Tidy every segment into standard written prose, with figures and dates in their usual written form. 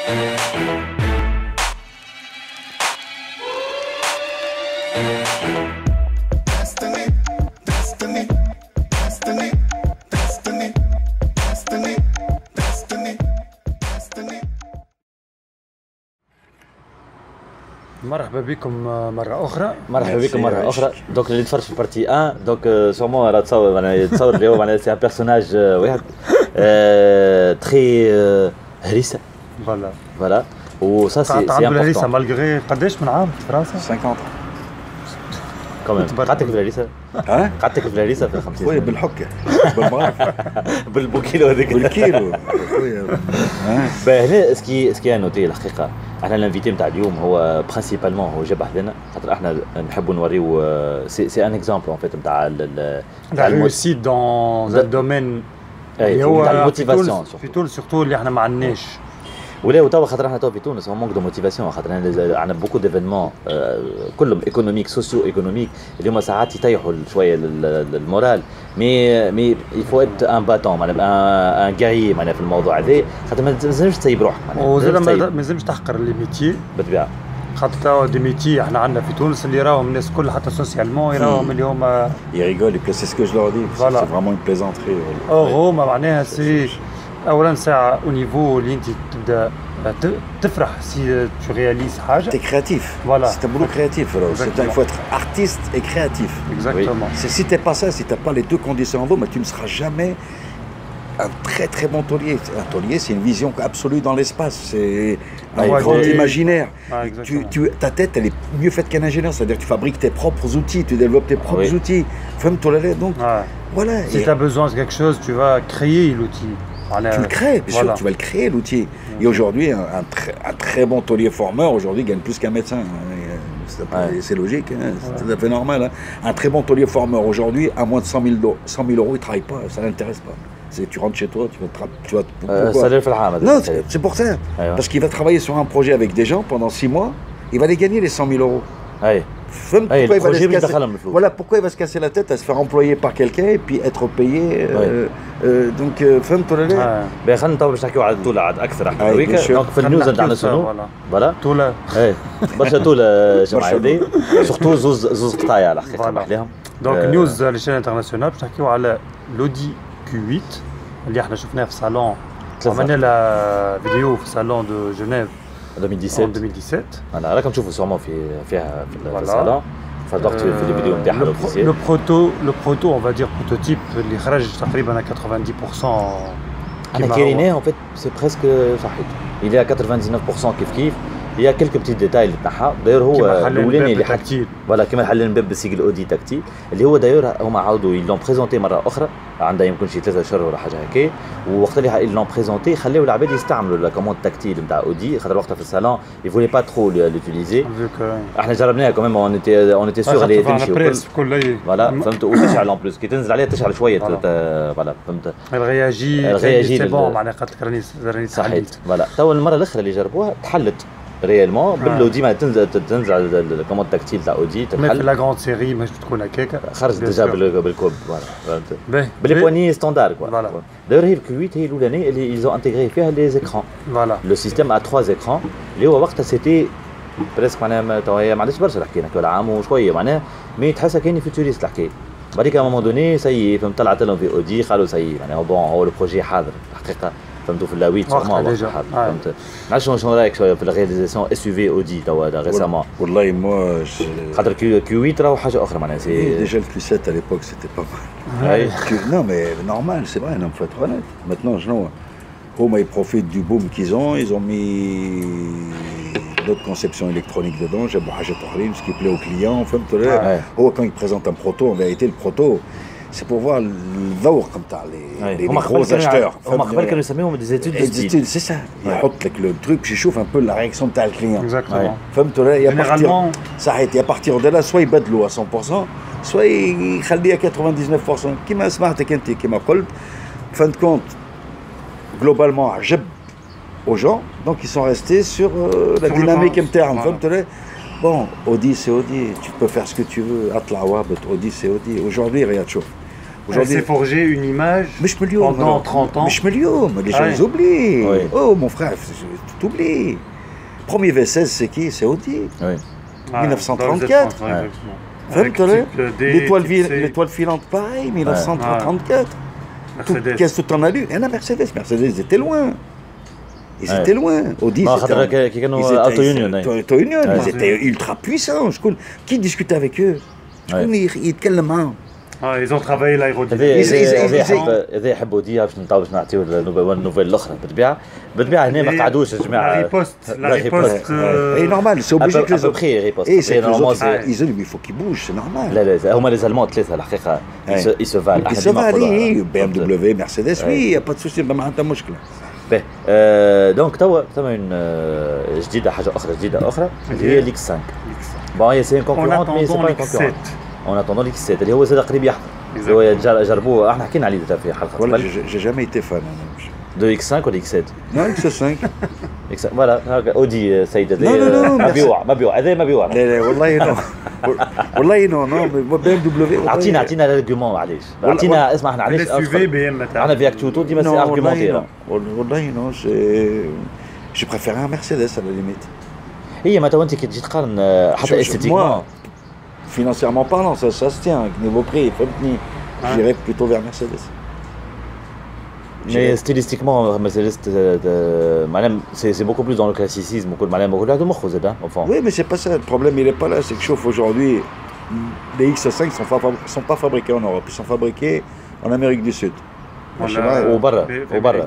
مرحبا بكم مرة أخرى. مرحبا بكم مرة أخرى. دونك اللي تفرج في البارتي 1 دونك سومون راه تصور معناها يتصور اللي هو معناها سي ان بيرسوناج واحد تخي هريسة. فوالا و سا سي امبورطون. هريسة مالغري قداش من عام في فرنسا؟ 50 كمان قعدتك في الهريسة؟ ها؟ قعدتك في الهريسة في 50 خويا بالحكة بالمعرفة بالكيلو هذاك بالكيلو خويا. باهي هنا اسكي نوتي الحقيقة احنا الانفيتي نتاع اليوم هو برينسيبالمون هو جاب حدنا خاطر احنا نحبوا نوريو سي ان اكزامبل اون فيت نتاع الريوسيت دون ان دومين اللي هو نتاع الموتيفاسيون في تونس سورتو اللي احنا ما عندناش ولا توا خاطر احنا توا في تونس هو مونك دو موتيفاسيون خاطر عندنا بوكو ديفينمون كلهم ايكونوميك سوسيو ايكونوميك اللي هما ساعات يطيحوا شويه المورال مي يفو ات ان باتون معناها ان غاري معناها في الموضوع هذا خاطر ما تنجمش تسيب روحك معناها ما لازمش تحقر لي ميتي بالطبيعه خاطر توا دي ميتي احنا عندنا في تونس اللي راهم الناس كل حتى سوسيالمون يراهم اللي هما يريغول سي سكو جو لور دي سي فريمون اون بليزونتري هما معناها سي اولا ساعه او نيفو اللي انت تبدا تفرح si tu réalises حاجه. T'es créatif. Voilà. C'est un boulot créatif. Il faut être artiste et créatif. Exactement. Oui. Si t'es pas ça, si t'as pas les deux conditions en vous, mais tu ne seras jamais un très très bon taulier. Un taulier, c'est une vision absolue dans l'espace. C'est un grand imaginaire. Ta tête, elle est mieux faite qu'un ingénieur. C'est-à-dire que tu fabriques tes propres outils, tu développes tes propres outils. Donc, voilà. Si tu as besoin de quelque chose, tu vas créer l'outil. Tu le crées, bien sûr, tu vas le créer l'outil. Et aujourd'hui, un très bon taulier formeur aujourd'hui gagne plus qu'un médecin. C'est logique, hein, c'est tout à fait normal. Hein. Un très bon taulier formeur aujourd'hui, à moins de 100 000 euros, il ne travaille pas, ça ne l'intéresse pas. Tu rentres chez toi, tu vas pourquoi non, c'est pour ça. Parce qu'il va travailler sur un projet avec des gens pendant 6 mois, il va les gagner les 100 000 euros. Voilà pourquoi il va se casser la tête à se faire employer par quelqu'un et puis être payé. Donc, فهمت ولا لا؟ باهي خلينا تو باش نحكيو على التولة عاد أكثر احنا هذيك دونك في النيوز نتاعنا شنو؟ فوالا تولة برشا تولة جماعة هذي سورتو زوز قطايع الحقيقة عليهم. دونك نيوز ليشيل انترناسيونال باش نحكيو على لودي كيو 8 اللي احنا شفناه في صالون عملنا لا فيديو في صالون دو جنيف 2017 انا راكم تشوفوا سورمون فيها في الصالون فضغط في الفيديو نتاعها لو بروتو اون فا دير بروتوتيب اللي خرج تقريبا 90% انا كيريناه ان فيت سي بريسك صحيت il est à 99% كيف il y a quelques petits détails اللي تنحى داير هو الاولاني اللي حكيت فوالا كيما حل الباب بالسيجل اودي تاكتيل اللي هو داير هما عاودوا يلون بريزونتي مره اخرى عندها يمكن شي 3 اشهر ولا حاجه هكا ووقت اللي يلون بريزونتي خليو العباد يستعملوا لا كوموند تاكتيل نتاع اودي خاطر وقتها في الصالون يفولي با ترو لوتيليزي احنا جربناها كوميم اون ايتي سيغ اللي تمشي فوالا فهمت وتشعل اون بلوس كي تنزل عليها تشعل شويه فوالا فهمت الغياجي سي بون معناها خاطر راني صحيت فوالا تو المره الاخرى اللي جربوها تحلت ريالمون بالاودي ما تنزل على الكوموند تاكتيل تاع اودي تحل في لا غروند سيري ماهيش تكون هكاك خرج ديجا بالكود فوالا فهمت بلي بواني ستاندار كوا داير هي الكويت هي الاولانيه اللي يزو انتيغري فيها لي زيكران فوالا لو سيستيم ا 3 زيكران اللي هو وقتها سيتي بريسك معناها تو هي ما عندهاش برشا الحكايه ولا عام وشويه معناها مي تحسها كاين فيوتوريست الحكايه بعديك ا مومون دوني سي فهمت طلعت لهم في اودي قالوا سي معناها بون هو البروجي حاضر الحقيقه فهمتوا في اللاويت سورمون فهمت نعرفش شنو رايك شويه في الرياليزاسيون اس يو في اودي توا ريسامون والله موا خاطر كيو 8 راهو حاجه اخرى معناها سي ديجا الكيو 7 à l'époque c'était pas mal non mais normal c'est vrai non faut être honnête maintenant شنو هما يبروفيت du boom qu'ils ont mis d'autres conceptions électroniques dedans جابوا حاجات اخرين ce qui plaît aux clients فهمت ولا هو quand il présente un proto en vérité le proto c'est pour voir الذوق نتاع les gros acheteurs هما قبل كانوا يسميوهم دي زيتود سي سا يحط لك لو تروك باش يشوف ان بو لا رياكسيون تاع الكليون فهمت ولا يا بارتير صحيح يا بارتير دو لا سوا يبدلوا 100% سوا يخليها 99% كيما سمعتك انت كيما قلت فان كونت globalement عجب aux gens donc ils sont restés sur la dynamique interne فهمت ولا Bon, Audi c'est Audi, tu peux faire ce que tu veux, Atla Wabet, Audi c'est Audi. Aujourd'hui, regarde, chauffe. aujourd'hui s'est forgé une image pendant 30 ans. Mais les gens ils oublient. Oh mon frère, tu oublies. Premier V16 c'est qui? C'est Audi. 1934. L'étoile filante pareil, 1934. Qu'est-ce que tu en as lu? Et la Mercedes ils étaient loin. Ils étaient loin. Audi, ils étaient ultra puissants. Qui discutait avec eux? ils ont travaillé l'aérodynamique. هذا يحبوا دي باش نعطيو النوفيل الاخرى بالطبيعه هنا ما قعدوش يا جماعه لا ريبوست اي نورمال سي اوبليجي كو لي بري ريبوست il faut qu'ils bougent c'est normal لا هما لي زالمون ثلاثه الحقيقه يسوفال احنا ديما نقولوا بي ام دبليو مرسيدس وي با دو سوسي ما عندها مشكله دونك توا ثم جديده حاجه اخرى اللي هي ليكس 5 بون هي سي كونكورونت مي سي با كونكورونت On attendant l'X7 اللي هو زاد قريب يحضر اللي هو جربوه احنا حكينا عليه في حلقه قبل j'ai jamais été fan de X5 ou X7 non X5 voilà اودي سيد هذا مبيوع هذا مبيوع لا والله نو بي ام دبليو اعطينا الارغيومون معليش اعطينا اسمع احنا علاش احنا فيك توتو ديما سي ارغيومونتير والله نو جو بريفير ان مرسيدس على ليميت هي ما تو انت كي تجي تقارن حتى استيتيكمون financièrement parlant, ça se tient, niveau prix, j'irais plutôt vers Mercedes. Mais stylistiquement, Mercedes, c'est beaucoup plus dans le classicisme. Oui, mais c'est pas ça, le problème il est pas là, c'est que chauffe aujourd'hui, les X5 sont pas fabriqués en Europe, ils sont fabriqués en Amérique du Sud. وبرا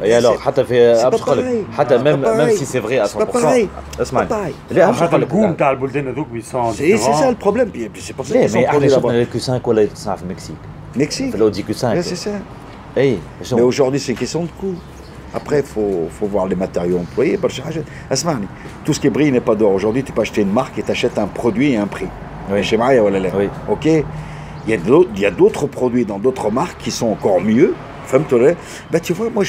et alors حتى في حتى même si c'est vrai à 100% اسمعني لا حتى الجوم تاع البلدان هذوك بيسون c'est ça le problème c'est pour ça qu'ils sont احنا شفنا الكيو 5 ولا يتصنع في المكسيك في الاودي كيو 5 c'est ça mais aujourd'hui c'est une question de coût après faut voir les matériaux employés اسمعني tout ce qui brille n'est pas d'or aujourd'hui tu peux acheter une marque et t'achètes un produit et un prix chez Maria ولا لا ok il y a d'autres produits dans d'autres marques qui sont encore mieux. Bah tu vois, moi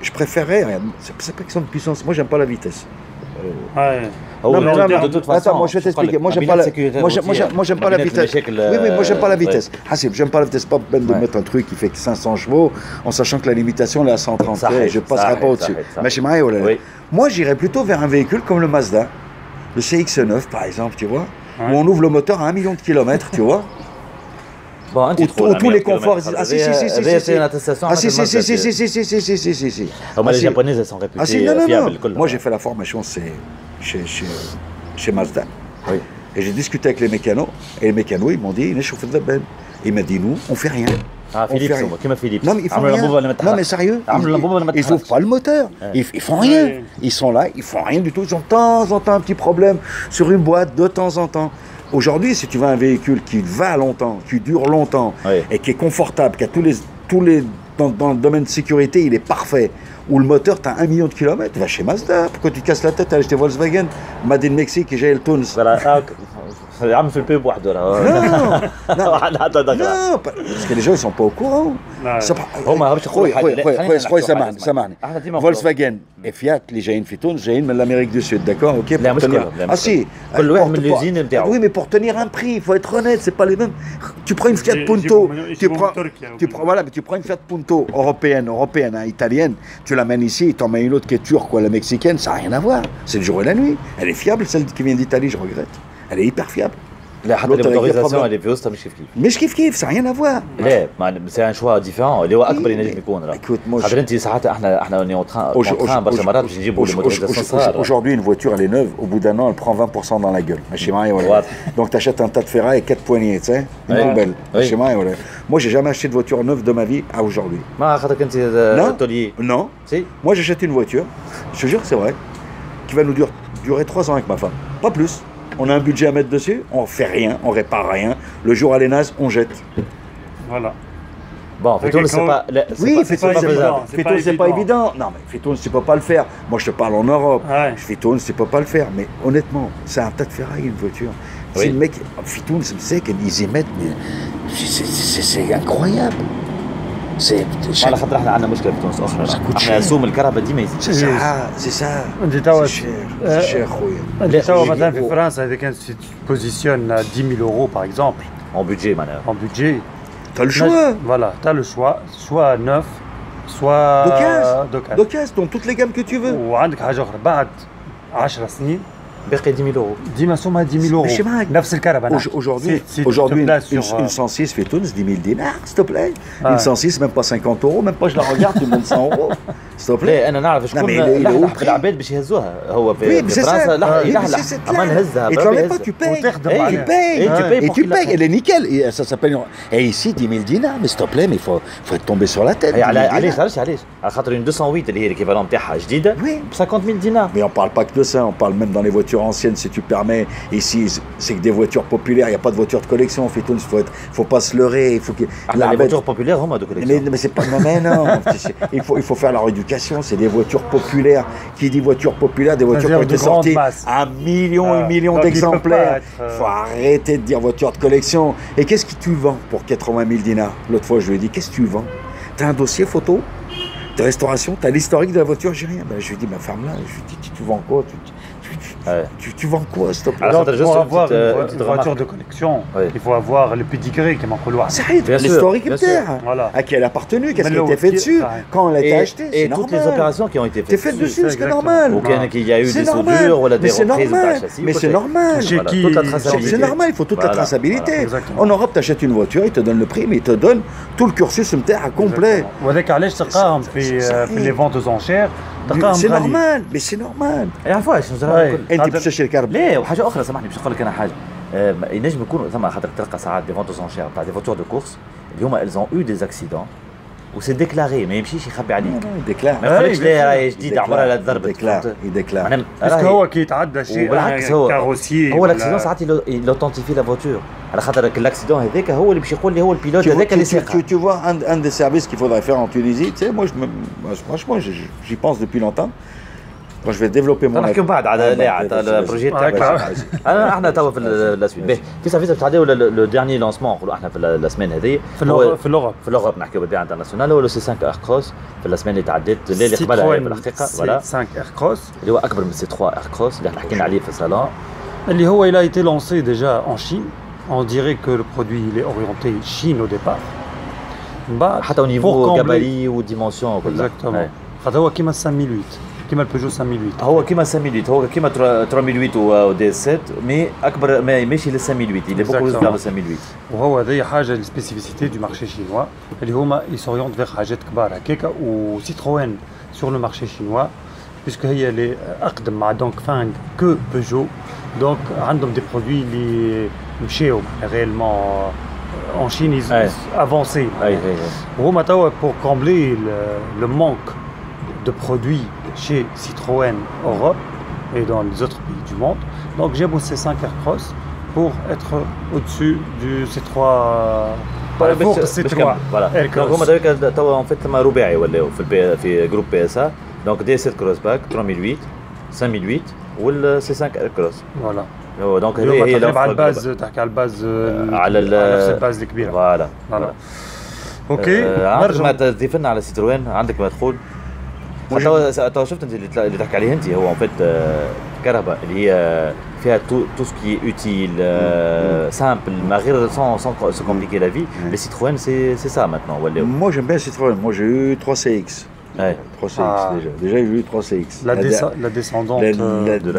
je préférais, c'est pas question de puissance, moi j'aime pas la vitesse. De toute façon, attends, moi je vais t'expliquer, moi j'aime pas la vitesse. Oui, moi j'aime pas la vitesse. J'aime pas la vitesse, pas peine de mettre un truc qui fait que 500 chevaux en sachant que la limitation elle est à 130, je passerai pas au-dessus. Moi j'irais plutôt vers un véhicule comme le Mazda, le CX-9 par exemple, tu vois, où on ouvre le moteur à 1 million de kilomètres, tu vois. Où tous les conforts. Ah si. Les Japonais elles sont réputées fiables. Moi j'ai fait la formation chez Mazda. Oui. Et j'ai discuté avec les mécanos. Et les mécanos ils m'ont dit il m'a dit nous on fait rien. Philippe. Non mais ils font rien. Non mais sérieux. Ils ouvrent pas le moteur. Ils font rien. Ils sont là, ils font rien du tout. Ils ont de temps en temps un petit problème sur une boîte de temps en temps. Aujourd'hui, si tu veux un véhicule qui va longtemps, qui dure longtemps et qui est confortable, qui a tous les dans le domaine de sécurité, il est parfait, où le moteur, tu as 1 million de kilomètres, va chez Mazda. Pourquoi tu te casses la tête à acheter Volkswagen, Made in Mexique et j'ai le Tunis. عم في البيب وحده non parce que les gens ils sont pas au courant. هما باش يقولوا حاجه خويا سامحني فولكسواجن فيات اللي جايين في تونس جايين من l'Amérique du Sud d'accord ok لا مشكله si كل واحد من اليوزين نتاعو oui mais pour tenir un prix il faut être honnête c'est pas les mêmes tu prends une Fiat Punto tu prends une Fiat Punto européenne italienne tu l'amènes ici tu en mets une autre qui est turque ou la mexicaine ça n'a rien à voir c'est le jour et la nuit elle est fiable celle qui vient d'Italie je regrette elle est hyper fiable. لا حتى الموتوريزاسيون اللي في وسطها مش كيف ça rien à voir. لا سي ان شوا ديفيرون اللي هو اكبر ينجم يكون خاطر انت ساعات احنا اوني اون برشا مرات باش نجيبوا الموتوريزاسيون صغار. Aujourd'hui une voiture elle est neuve au bout d'un an elle prend 20% dans la gueule ماشي معايا ولا donc tu achètes un tas de ferraille et 4 poignées tu sais une poubelle ماشي معايا ولا moi j'ai jamais acheté de voiture neuve de ma vie à aujourd'hui. ما خاطرك انت تولي non si moi j'achète une voiture je te jure c'est vrai qui va nous durer 3 ans avec ma femme pas plus. On a un budget à mettre dessus, on fait rien, on répare rien. Le jour elle est naze, on jette. Voilà. Bon, Fitoun, c'est pas. Oui, Fitoun, c'est pas évident. Non, mais Fitoun, tu peux pas le faire. Moi, je te parle en Europe. Fitoun, tu peux pas le faire. Mais honnêtement, c'est un tas de ferraille, une voiture. Si le mec, Fitoun, c'est qu'ils y mettent, mais c'est incroyable. على خاطر احنا عندنا مشكله في تونس اخرى احنا سوم الكهرباء ديما يزيد سي سا انت توا شيخ خويا انت توا مثلا في فرنسا اذا كانت بوزيسيون 10 000 euros par exemple en budget معناها en budget Tu as le choix. Voilà, tu as le choix, soit neuf, soit d'occasion, dans toutes les gammes que tu veux. Ou عندك حاجة أخرى بعد 10 سنين باقي 10 000 euros. ديما سومها 10 000 euros. نفس الكهرباء. Aujourd'hui, une 106 fait Tunis 10 000 dinars, s'il te plaît. Une 106, même pas 50 euros, même pas je la regarde, tu me donnes 100 euros. S'il te plaît. انا نعرف شكون لحق العباد باش يهزوها هو في فرنسا يلحق اما نهزها et toi même pas tu payes elle est nickel et ça s'appelle et ici 10 000 dinars mais s'il te plaît mais faut être tombé sur la tête. علاش على خاطر une 208 اللي هي l'équivalent نتاعها جديده ب 50 000 dinars. Mais on parle pas que de ça, on parle même dans les voitures anciennes si tu permets. Ici c'est que des voitures populaires, il y a pas de voitures de collection, faut pas se leurrer, il faut que les voitures populaires هما de collection. Mais c'est pas non, il faut faire leur éducation, c'est des voitures populaires. Qui dit voitures populaires, des voitures qui ont été sorties à millions d'exemplaires. Faut arrêter de dire voiture de collection. Et qu'est-ce que tu vends pour 80 000 dinars? L'autre fois je lui ai dit qu'est-ce que tu vends? T'as un dossier photo de restauration, t'as l'historique de la voiture, j'ai rien. Ben, je lui ai dit ma femme là, je lui ai dit tu vends quoi? Tu vends quoi, s'il te plaît? Alors, pour avoir une voiture de collection, il faut avoir le pedigree qui m'en l'historique voilà. À qui elle a appartenu, qu'est-ce qui a été fait dessus, quand elle a été achetée, et toutes les opérations qui ont été faites dessus, c'est normal. Qu'il y a eu des soudures ou des reprises. Mais c'est normal. C'est normal, il faut toute la traçabilité. En Europe, tu achètes une voiture, ils te donnent le prix, mais ils te donnent tout le cursus complet. وهذاك علاش تلقاهم في les ventes aux enchères. C'est normal, mais c'est normal. عفوا شنو انت باش تشري الكهرباء. لا وحاجه اخرى سامحني باش نقول لك انا حاجه ينجم يكون ثم خاطر تلقى ساعات دي فونت زونشير تاع دي فوتور دو كورس اليوم elles ont eu des accidents وسي ديكلاري ما يمشيش يخبي عليك. ديكلار ما يقولكش لا راهي جديده عمرها لا تضربت. ديكلار باسكو هو كي يتعدى شيء بالعكس هو الاكسيدون ساعات يلوتونتيفي لا فوتور على خاطر الاكسيدون هذاك هو اللي باش يقول لي هو البيلوت هذاك اللي سايق. Tu vois un des services qu'il faudrait faire en Tunisie, tu sais moi franchement j'y pense depuis longtemps. Moi je vais développer mon نحكيو بعد على البروجي تاعك. احنا توا في الاسود في سيرفيس تاع لو ديرني لونسمون نقولوا احنا في السمان هذه في الاوروب نحكيو بالبيع انترناسيونال هو لو سي 5 اير كروس في السمان اللي تعدت اللي قبلها في الحقيقه فوالا 5 اير كروس اللي هو اكبر من سي 3 اير كروس اللي احنا حكينا عليه في الصالون اللي هو il a été lancé déjà en Chine. On dirait que le produit il est orienté Chine au départ. حتى au niveau gabarit ou dimension exactement. خاطر هو كيما 5008 كيما البيجو 5008 هو كيما 5008 هو كيما 3008 و دي 7 مي اكبر ما ماشي ل 5008 il est beaucoup plus vers le 5008 وهو هذه حاجه السبيسيفيتي دو مارشي شينوا اللي هما يسوريونت فيغ حاجات كبار هكاكا وسيتروين سور لو مارشي شينوا بيسكو هي اللي اقدم مع دونك فانغ كو بيجو دونك عندهم دي برودوي اللي مشاو ريالمون en Chine ils avancé وهما توا pour combler le manque de produits chez Citroën Europe et dans les autres pays du monde. Donc j'ai bossé 5 Aircross pour être au-dessus du C3 pour C3 voilà. Donc هما داك توا en fait ما رباعي ولاو في جروب بي اس ا donc دي 7 كروس باك 3008 5008 وال سي 5 Aircross voilà. دونك هي على الباز تحكي على الباز على نفس الباز الكبيره فوالا اوكي نرجع ما تضيف لنا على سيتروين عندك ما تقول تو شفت انت اللي تحكي عليه انت هو ان فيت كهرباء اللي هي فيها تو سكي اوتيل سامبل ما غير sans compliquer la vie les Citroën c'est ça maintenant ولا moi j'aime bien Citroën moi j'ai eu 3CX 3CX déjà j'ai eu 3CX la descendante la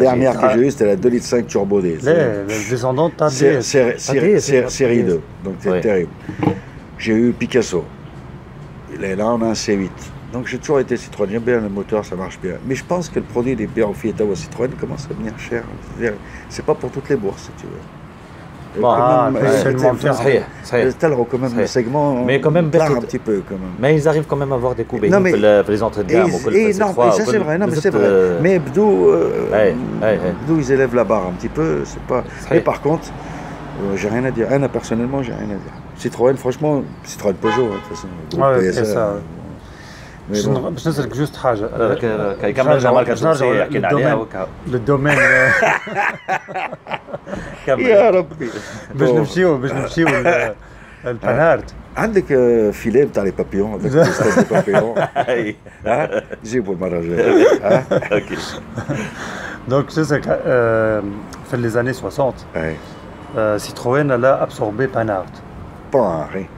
dernière que j'ai eue c'était la 2,5 litres turbo D la descendante série 2 donc c'est terrible j'ai eu Picasso et là on a un C8 donc j'ai toujours été Citroën, j'aime bien le moteur, ça marche bien. Mais je pense que le produit des bières au Fiat ou Citroën commence à devenir cher. C'est pas pour toutes les bourses, si tu veux. C'est quand même le segment. Mais quand même, un petit peu quand même. Mais ils arrivent quand même à avoir des coups pour les entrées de gamme. Non, ça c'est vrai, non, mais c'est vrai. Mais Bdou, ils élèvent la barre un petit peu. C'est pas. Mais par contre, j'ai rien à dire. Personnellement, j'ai rien à dire. Citroën, franchement, Citroën Peugeot, de toute façon. c'est ça. باش نسألك جوست حاجة كمل جمال كتشوفي حكينا عليها للدومين يا ربي باش نمشيو البانارت عندك فيليه بتاع لي بابيون avec des papillons جيبوا المرة الجاية اوكي دونك نسألك في les années 60 Citroën elle a absorbé Panhard pas rien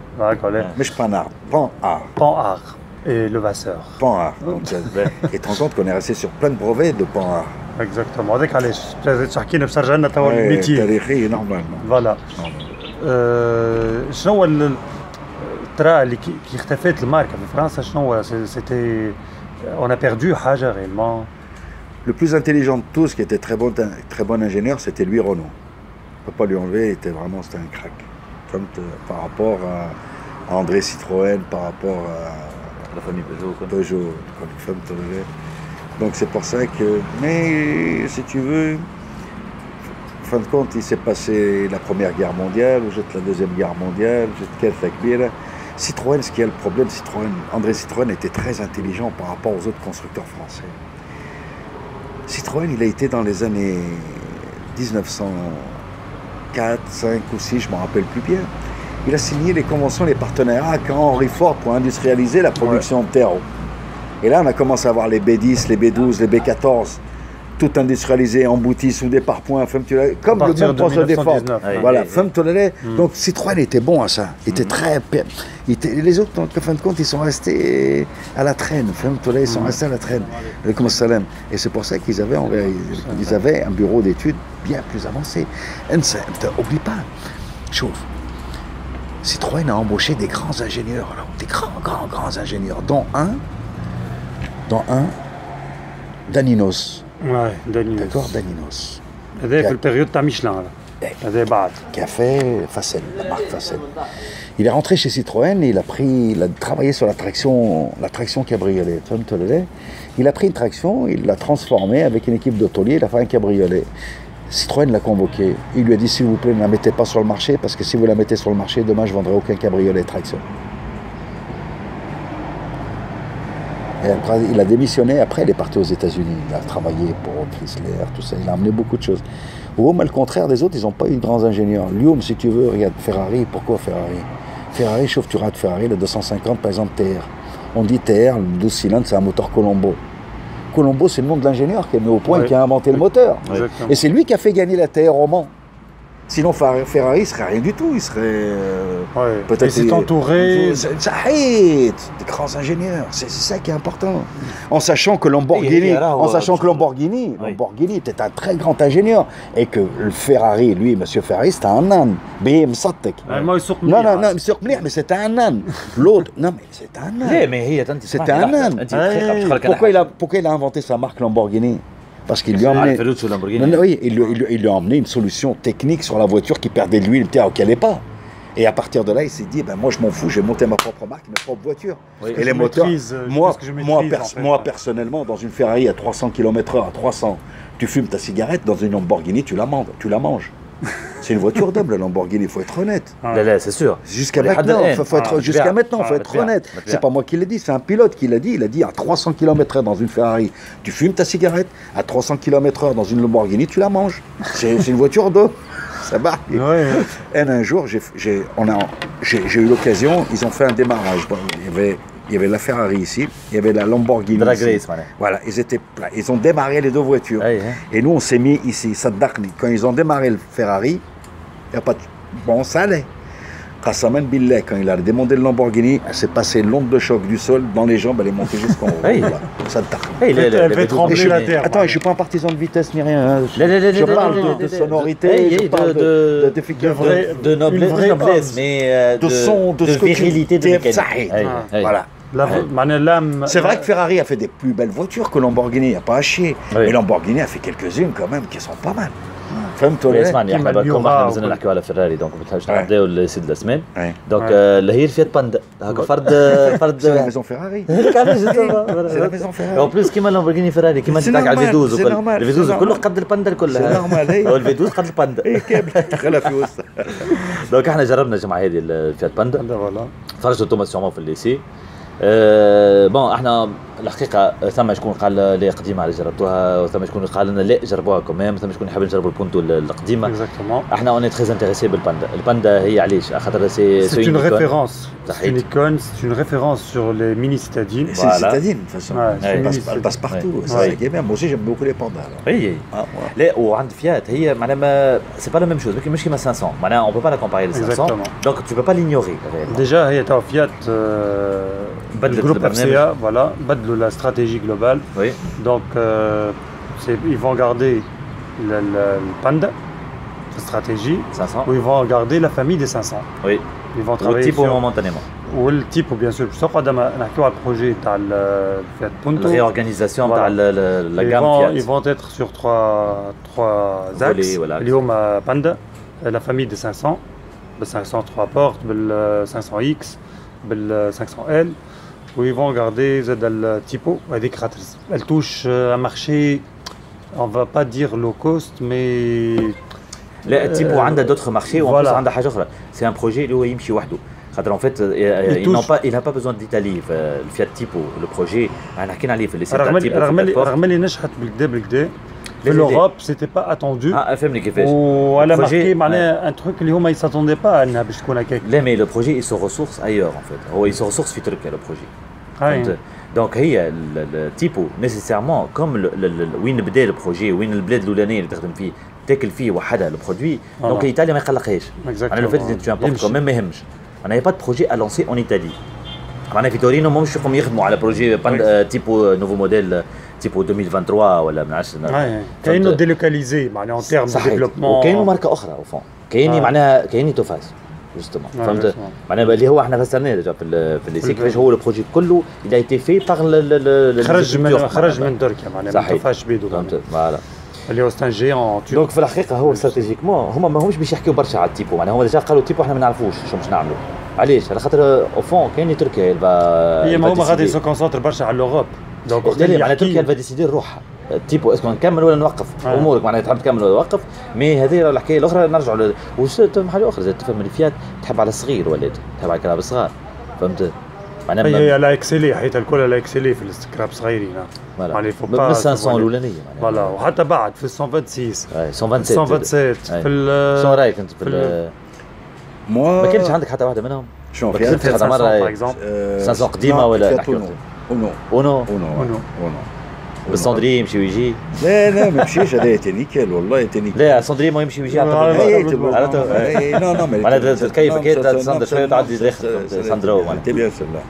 مش بانار Panhard. Panhard et le Vasseur. Panhard. Et tu te rends compte qu'on est resté sur plein de brevets de Panhard. Exactement. هذاك علاش لازم تحكي لنا باش ترجع لنا توا الميتي. تاريخي نورمالمون. فوالا. شنو هو الترا اللي كي اختفت الماركه في فرنسا شنو هو سيتي on a perdu حاجه réellement. Le plus intelligent de tous, qui était très bon ingénieur, c'était Louis Renault. On ne peut pas lui enlever, c'était un crack. Comme par rapport à André Citroën, par rapport à la famille Peugeot, donc c'est pour ça que... Mais si tu veux, en fin de compte, il s'est passé la Première Guerre mondiale, ou la Deuxième Guerre mondiale, Citroën, ce qui est le problème, André Citroën était très intelligent par rapport aux autres constructeurs français. Citroën, il a été dans les années 1904, 5 ou 6, je ne me rappelle plus bien. Il a signé les conventions, les partenariats avec Henry Ford pour industrialiser la production de terreau. Et là, on a commencé à voir les B10, les B12, les B14, tout industrialisé, embouti sous des pare-points, comme le même procès des Ford. Voilà, donc Citroën était bon à ça. Il était très... Les autres, en fin de compte, ils sont restés à la traîne. Ils sont restés à la traîne. Et c'est pour ça qu'ils avaient un bureau d'études bien plus avancé. N'oublie pas, chauffe. Citroën a embauché des grands ingénieurs, alors, des grands ingénieurs, dont un, Daninos. Ouais, Daninos. D'accord, Daninos. هذا في البيريود تاع ميشلان هذا بعد. Qui a fait Facel, la marque Facel. Il est rentré chez Citroën et il a travaillé sur la traction cabriolet. Il a pris une traction, il l'a transformée avec une équipe d'autoliers, il a fait un cabriolet. Citroën l'a convoqué. Il lui a dit, s'il vous plaît, ne la mettez pas sur le marché, parce que si vous la mettez sur le marché, demain, je ne vendrai aucun cabriolet traction. Et après, il a démissionné, après il est parti aux États-Unis, il a travaillé pour Chrysler, tout ça, il a amené beaucoup de choses. Au mais le contraire des autres, ils n'ont pas eu de grands ingénieurs. Lyon, si tu veux, regarde, Ferrari, pourquoi Ferrari? Ferrari, chauffe, tu rates Ferrari, le 250, par exemple, TR. On dit TR, le 12 cylindres, c'est un moteur Colombo. Colombo, c'est le nom de l'ingénieur qui est mis au point, qui a inventé le moteur. Et c'est lui qui a fait gagner la TR au Mans. Sinon, Ferrari, il ne serait rien du tout. Il serait. Peut-être. Il s'est entouré. Des grands ingénieurs. C'est ça qui est important. En sachant que Lamborghini, était un très grand ingénieur. Et que le Ferrari, lui, monsieur Ferrari, c'était un âne. BM Satek. Non, mais c'était un âne. L'autre, non, mais c'était un âne. C'était un âne. Pourquoi il a inventé sa marque Lamborghini? Parce qu'il lui a emmené, il lui a emmené une solution technique sur la voiture qui perdait de l'huile, qui n'allait pas. Et à partir de là, il s'est dit, ben moi je m'en fous, j'ai monté ma propre marque, ma propre voiture. Et les moteurs, moi personnellement, dans une Ferrari à 300 km/h, à 300, tu fumes ta cigarette, dans une Lamborghini, tu la manges. C'est une voiture d'homme, la Lamborghini, il faut être honnête. C'est sûr. Jusqu'à maintenant, il faut être honnête. C'est pas moi qui l'ai dit, c'est un pilote qui l'a dit. Il a dit à 300 km/h dans une Ferrari, tu fumes ta cigarette. À 300 km/h dans une Lamborghini, tu la manges. C'est une voiture d'homme. Ça va. Et un jour, j'ai eu l'occasion, ils ont fait un démarrage. Bon, il y avait la Ferrari ici, il y avait la Lamborghini ici. Voilà, ils ont démarré les deux voitures. Et nous, on s'est mis ici, quand ils ont démarré le Ferrari, il n'y a pas de... Bon, ça allait. Qassaman Billah, quand il a démonté le Lamborghini, elle s'est passée l'onde de choc du sol dans les jambes, elle est montée jusqu'en haut. Ça elle fait trembler la terre. Attends, je ne suis pas un partisan de vitesse ni rien. Je parle de sonorité, je parle de difficulté, de noblesse, mais de son, de virilité de mécanique. Voilà. C'est vrai que Ferrari a fait des plus belles voitures que Lamborghini, il n'y a pas à chier. Mais Lamborghini a fait quelques-unes quand même qui sont pas mal. فهمتوا اسمعني احنا كما احنا مازلنا نحكيو على فيراري دونك باش نعديو لسيد الاسمان دونك اللي هي الفيات باندا هاكا فرد سي لا ميزون فيراري سي لا ميزون فيراري او بليس كيما لامبورغيني فيراري كيما انت على الفيدوز وكل الفيدوز كله قد الباندا كلها نورمال هو الفيدوز قد الباندا كامل دخلها في وسط دونك احنا جربنا الجمعه هذه الفيات باندا فرجوا توماس سيغمون في الليسي بون احنا الحقيقه ثم شكون قال لي قديمه على جربتوها وثم شكون قال لنا لا جربوها كمان ثم شكون يحب نجربوا البونتو القديمه احنا اوني تري انتريسي بالباندا الباندا هي علاش خاطر سي اون ريفيرونس سي une référence sur les mini citadines c'est une citadine de toute façon elle passe partout c'est qui est bien moi aussi j'aime beaucoup les pandas oui لا وعند فيات هي معناها سي با لا ميم شوز مش كيما 500 معناها اون بو با لا كومباري ل 500 دونك tu peux pas l'ignorer déjà هي تاع فيات بدلت البرنامج voilà بدلوا la stratégie globale oui donc ils vont garder le panda la stratégie 500 ou ils vont garder la famille des 500 oui ils vont travailler sur momentanément والتيبو bien sûr باش تقعد نحكيو على البروجي تاع الفيات بونتو الريورغانيزاسيون تاع لا غام فيات ils vont être sur trois axes اللي هما باندا la famille des 500 بال 500 3 portes بال 500X بال 500L où ils vont garder زاد التيبو هذيك خاطر elle touche un marché on va pas dire low cost mais لا التيبو عندها d'autres marchés وان بلس عندها حاجه اخرى c'est un projet اللي هو يمشي وحده خاطر en fait il n'a pas besoin d'Italie الفيات تيبو le projet احنا حكينا عليه في اللي رغم اللي نجحت بالكدا في l'Europe c'était pas attendu فهمني كيفاش ولا ماركي معناها ان تروك اللي هما يساتوندي با انها باش تكون هكاك لا مي لو بروجي il se ressource ailleurs en fait هو il se ressource في تركيا لو بروجي دونك هي التيبو نيسيسيرمون كوم وين بدا البروجي وين البلاد الاولانيه اللي تخدم فيه تاكل فيه وحدها البرودوي دونك ايطاليا ما يقلقهاش انا لو فات تو امبورت كوم ما يهمش انا هي با بروجي ا لونسي اون ايطالي معناها في تورينو ماهمش نشوفهم يخدموا على بروجي تيبو نوفو موديل تيبو 2023 ولا ما نعرفش كاينو ديلوكاليزي معناها اون تيرم دو ديفلوبمون وكاينو ماركه اخرى او فون كايني معناها كايني توفاز جوستومون فهمت معناها اللي هو احنا فسرناه ديجا في الليسي كيفاش هو البروجي كله il a été fait par خرج من تركيا معناها ما توفاش بيدو فهمت فوالا اللي هو ستان جيون دونك في الحقيقه هو استراتيجيكمون هما ماهمش باش يحكيو برشا على التيبو معناها هما ديجا قالوا التيبو احنا ما نعرفوش شو باش نعملوا علاش على خاطر او فون كاين تركيا هي ما هما غادي يسو كونسونتر برشا على لوروب دونك معناها تركيا الفا ديسيدي روحها التيبو اسكو نكمل ولا نوقف امورك معناها تحب تكمل ولا توقف مي هذه الحكايه الاخرى نرجعوا واش تفهم حاجه اخرى تفهم الفيات تحب على الصغير ولات تحب على الكلاب الصغار فهمت معناها هي على اكسيلي حيت الكل على اكسيلي في السكراب صغيرين معناها من 500 الاولانيه فوالا وحتى بعد في 126 127 في شنو رايك انت في ما كانش عندك حتى واحده منهم شنو فيها حتى مره 500 قديمه ولا نحكيو اونو بالصندري يمشي ويجي لا ما يمشيش هذا تينيكال والله تينيكال لا الصندري ما يمشي ويجي نو معناتها تكيف كي تصندر شويه تعدي صندرو معناتها تي بيان سيلا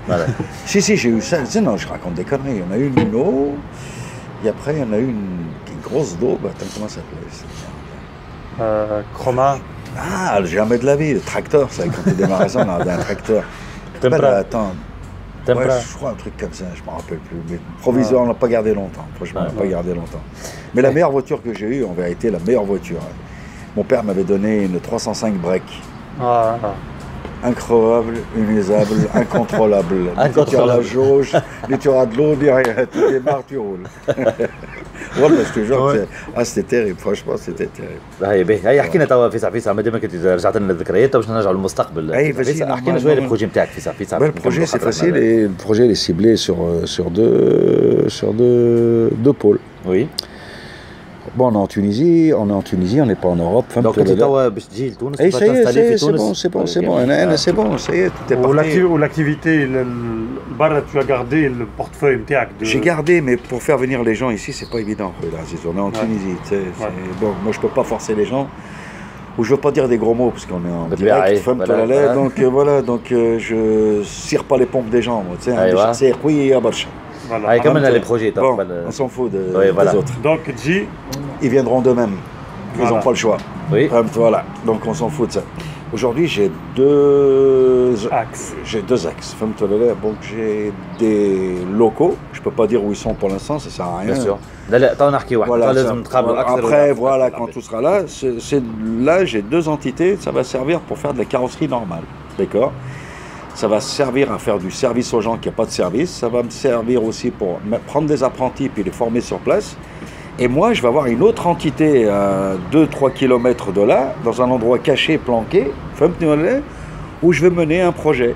si j'ai eu ça non je raconte des conneries on a eu une eau et après on a eu une grosse daube attends comment ça s'appelait Chroma jamais de la vie le tracteur ça quand tu démarrais ça on avait un tracteur attends ouais, je crois un truc comme ça, je ne me rappelle plus. Mais provisoire, on ne l'a pas gardé longtemps. Franchement, on n'a pas gardé longtemps. Mais la meilleure voiture que j'ai eue, en vérité, la meilleure voiture. Mon père m'avait donné une 305 break. Incroyable, inusable, incontrôlable. Tu tires la jauge, tu auras de l'eau derrière, tu démarres, tu roules. والله je te jure c'était terrible franchement c'était terrible. هاي باهي هاي حكينا توا فيسع ما دام كنت رجعت لنا الذكريات باش نرجعوا للمستقبل. حكينا شويه البروجي نتاعك فيسع. Le projet c'est facile et le projet est ciblé sur deux pôles. Oui. Bon, on est en Tunisie, on n'est pas en Europe. Donc, tu dois تجي لتونس tu vas t'installer في تونس. C'est bon, ça y est, tout est parti. Ou l'activité, tu as gardé le portefeuille نتاعك. J'ai gardé, mais pour faire venir les gens ici, c'est pas évident. On est en Tunisie, bon, moi je peux pas forcer les gens. Ou je veux pas dire des gros mots parce qu'on est en direct, donc voilà, donc je cire pas les pompes des gens, moi, tu sais, c'est oui à Barcha. Voilà. Comme on a les projets, bon, on s'en fout des autres. Donc, ils viendront d'eux-mêmes. Ils n'ont pas le choix. Oui. Voilà. Donc, on s'en fout de ça. Aujourd'hui, j'ai deux axes. Donc, j'ai des locaux. Je peux pas dire où ils sont pour l'instant, ça sert à rien. Bien sûr. Voilà, après, voilà, quand tout sera là, là, j'ai deux entités. Ça va servir pour faire de la carrosserie normale. D'accord ? Ça va servir à faire du service aux gens qui n'ont pas de service. Ça va me servir aussi pour prendre des apprentis puis les former sur place. Et moi, je vais avoir une autre entité à 2-3 km de là, dans un endroit caché, planqué, où je vais mener un projet.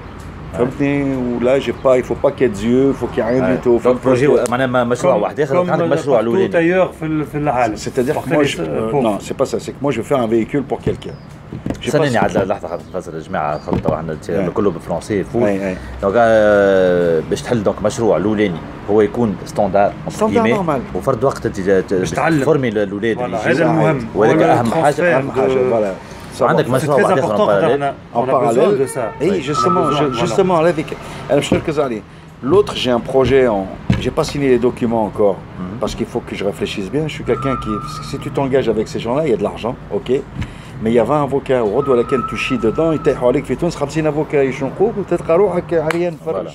فهمتني ولا جي با il faut pas qu'il y ait Dieu faut qu'il y ait rien du tout دونك بروجي معناها مشروع واحد اخر عندك مشروع الاولاني تايور في العالم c'est-à-dire que moi non c'est pas ça c'est que moi je veux faire un véhicule pour quelqu'un ثاني عاد لحظه خاطر نفسر الجماعه خلطوا احنا كله بالفرنسي فوت دونك باش تحل دونك مشروع الاولاني هو يكون ستاندار نورمال وفرد وقت انت باش تفورمي الاولاد هذا المهم ولكن اهم حاجه فوالا عندك مشروع واحد اخر en parallèle et justement هذيك انا باش نركز عليه l'autre j'ai un projet j'ai pas signé les documents encore parce qu'il faut que je réfléchisse bien je suis quelqu'un qui si tu t'engages avec ces gens là il y a de l'argent ok mais il y a 20 avocats وغد ولكن tu chies dedans يطيحوا عليك في تونس 50 avocat يشنقوك وتلقى روحك عريان فرج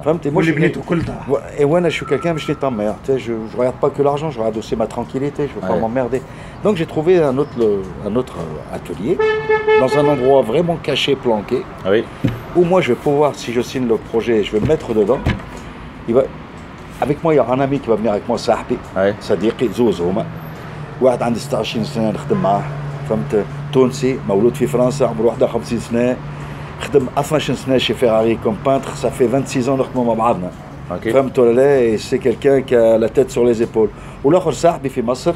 فهمتي moi بنيتو كلها et وانا je suis quelqu'un باش نتمر je regarde pas que l'argent je regarde aussi ma tranquillité je veux pas m'emmerder donc j'ai trouvé un autre atelier dans un endroit vraiment caché planqué où moi je vais pouvoir si je signe le projet je vais me mettre dedans avec moi il y a un ami qui va venir avec moi صاحبي صديقي زوز هما واحد عنده 26 سنه نخدم معاه فهمت تونسي مولود في فرنسا عمره 51 سنه خدم 12 سنه chez Ferrari comme peintre ça fait 26 ans نخدموا مع بعضنا فهمت ولا لا c'est quelqu'un qui a la tête sur les épaules والاخر صاحبي في مصر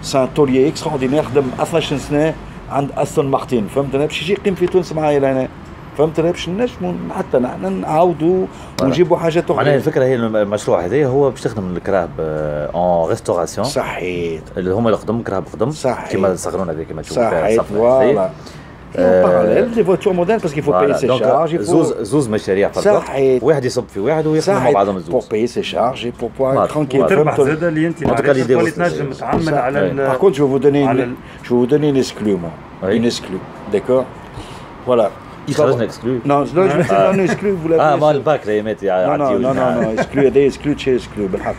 c'est un taulier extraordinaire خدم 12 سنه عند استون مارتين فهمت انا باش يجي يقيم في تونس معايا لهنا فهمت انا باش نجموا حتى نحن نعاودوا ونجيبوا حاجات اخرى معناها الفكره هي المشروع هذا هو باش تخدم الكراب اون ريستوراسيون صحيح اللي هما اللي خدم كراب خدم كيما صغرونا هذيك كما تشوف صحيح فوالا en parallèle des voitures modernes parce qu'il faut payer ses charges زوز مشاريع فرق واحد يصب في واحد ويخدموا مع بعضهم الزوز pour payer ses charges et pour pouvoir être tranquille تربح زاد اللي انت تنجم تعمل على par contre je vais vous donner une exclue moi une exclue d'accord voilà خرجنا exclu non je vais te donner une exclue vous l'avez ما الباك لا يمات non exclu هذا exclu chez exclu بالحق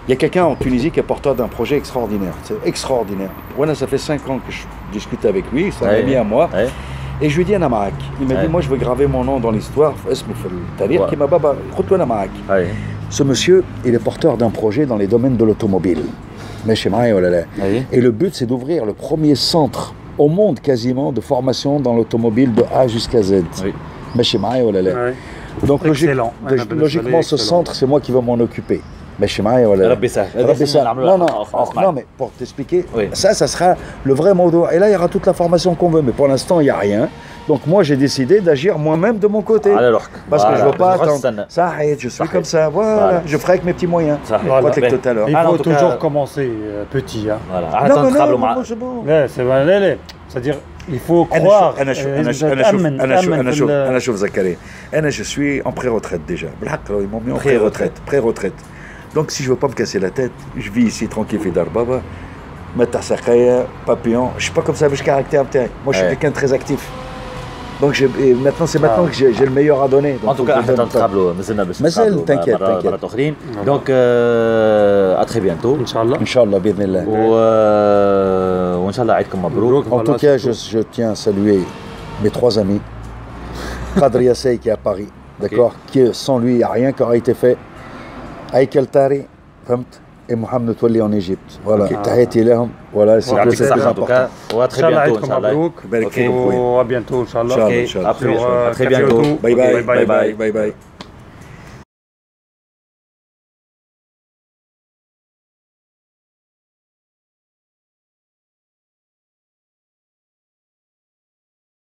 Il y a quelqu'un en Tunisie qui est porteur d'un projet extraordinaire. C'est extraordinaire. Voilà, ça fait 5 ans que je discute avec lui, c'est un ami à moi. Et je lui dis, Anamaak. Il m'a dit, moi je veux graver mon nom dans l'histoire. Ce monsieur, il est porteur d'un projet dans les domaines de l'automobile. Et le but, c'est d'ouvrir le premier centre au monde quasiment de formation dans l'automobile de A jusqu'à Z. Donc logiquement, ce centre, c'est moi qui vais m'en occuper. ماشي معايا ولا ربي سهل non mais pour t'expliquer ça sera le vrai modo et là il y aura toute la formation qu'on veut mais pour l'instant il y a rien donc moi j'ai décidé d'agir moi-même de mon côté parce que je veux pas attendre ça je suis comme ça voilà je ferai avec mes petits moyens tout à l'heure il faut toujours commencer petit non c'est bon c'est-à-dire il faut croire أنا شوف زكريا أنا je suis en pré-retraite déjà بالحق ils m'ont mis en pré-retraite donc si je veux pas me casser la tête je vis ici tranquille في دار بابا متاع سقايا papillon je suis pas comme ça باش caractère بتاعي moi je suis quelqu'un de très actif donc maintenant c'est maintenant que j'ai le meilleur à donner en tout cas احنا نتقابلوا مازلنا باش نتقابلوا مرات اخرين donc à très bientôt ان شاء الله باذن الله وان شاء الله عيدكم مبروك en tout cas je tiens à saluer mes 3 amis Khadr Yassay qui est à Paris d'accord qui sans lui il n'y a rien qui aurait été fait Aïkel Tari فهمت et Mohamed Touali en Égypte voilà تحياتي لهم voilà c'est plus important وتري بيانتو ان شاء الله مبروك و à bientôt ان شاء الله ان شاء الله à très bientôt bye bye